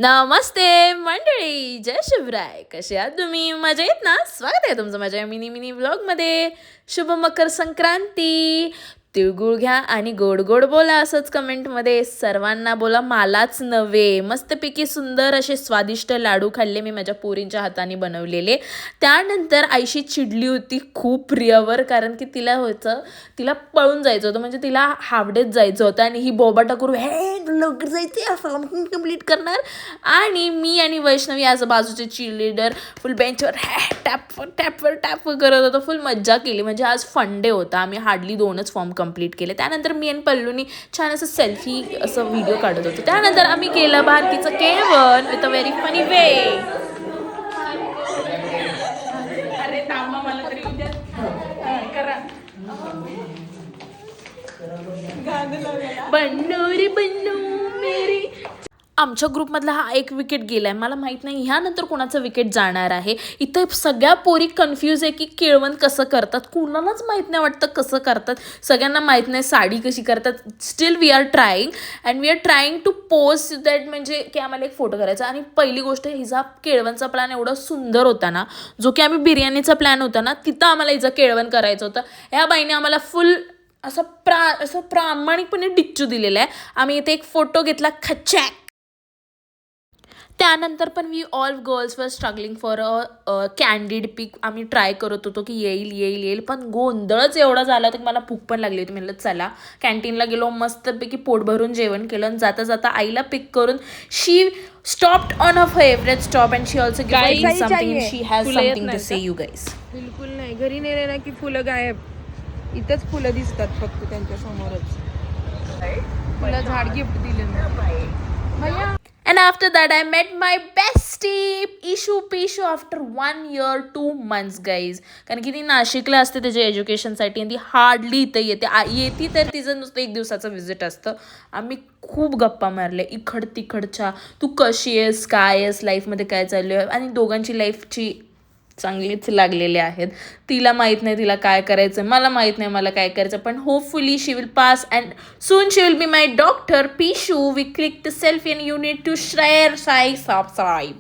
नमस्ते मंडळी, जय शिवराय. कसे आहात तुम्ही? मजेत ना? स्वागत आहे तुमचं माझ्या मिनी मिनी व्लॉगमध्ये. शुभ मकर संक्रांती. तिळगुळ घ्या आणि गोड गोड बोला, असंच कमेंटमध्ये सर्वांना बोला, मलाच नव्हे. मस्तपैकी सुंदर असे स्वादिष्ट लाडू खाल्ले मी माझ्या पोरींच्या हाताने बनवलेले. त्यानंतर आईशी चिडली होती खूप प्रियावर, कारण की तिला पळून जायचं होतं, म्हणजे तिला हावडेत जायचं होतं आणि ही बोबाटा करू, हे लवकर जायचं असं कंप्लीट करणार. आणि मी आणि वैष्णवी आज बाजूचे चिलीडर फुल बेंचवर टॅप करत होतो. फुल मज्जा केली, म्हणजे आज फंडे होता. आम्ही हार्डली 2च फॉर्म कंप्लीट केले. त्यानंतर मी आणि पल्लूनी छान असं सेल्फी असं व्हिडिओ काढत होतो. त्यानंतर आम्ही केलं भारतीचं केवण with a very funny way. बन्नू रे बन्नू मेरी. आमच्या ग्रुपमधला हा एक विकेट गेलाय, मला माहित नाही ह्यानंतर कोणाचं विकेट जाणार आहे. इथं सगळ्या पोरी कन्फ्यूज आहे की केळवण कसं करतात. कुणालाच माहीत नाही वाटतं कसं करतात. सगळ्यांना माहीत नाही साडी कशी करतात. Still we are trying and we are trying to post that, म्हणजे की आम्हाला एक फोटो करायचा. आणि पहिली गोष्ट, हिचा केळवणचा प्लॅन एवढा सुंदर होता ना, जो की आम्ही बिर्याणीचा प्लॅन होता ना, तिथं आम्हाला हिचं केळवण करायचं होतं. ह्या बाईने आम्हाला फुल असं प्रामाणिकपणे डिच्चू दिलेलं आहे. आम्ही इथे एक फोटो घेतला खचॅक. त्यानंतर पण we all girls were struggling for a candid pic. आम्ही ट्राय करत होतो की येईल, पण गोंधळच एवढा झाला तर मला भूक पण लागली होती. म्हणलं चला कॅन्टीनला गेलो, मस्तपैकी पोट भरून जेवण केलं आणि जाता जाता आईला पिक करून she stopped on a favourite stop and she also give something. She has something to say you guys. बिलकुल नाही, घरी नेले ना की फुलं गायब. इथंच फुलं दिसतात फक्त त्यांच्या समोरच. मला झाड गिफ्ट दिले भैया. And after that, I met my bestie, Ishu Pishu, after 1 year, 2 months, guys. कारण की ती नाशिकला असते त्याच्या एज्युकेशनसाठी आणि ती हार्डली इथं येते तर तिचं नुसतं 1 दिवसाचं व्हिजिट असतं. आम्ही खूप गप्पा मारले तिकडच्या. तू कशी आहेस, काय आहेस, लाईफमध्ये काय चालू आहे. आणि दोघांची लाईफची चांगलीच लागलेले आहेत. तिला माहीत नाही तिला काय करायचं, मला माहीत नाही मला काय करायचं. पण hopefully she will pass and soon she will be my doctor. Pishu, we click the selfie and you need to share subscribe.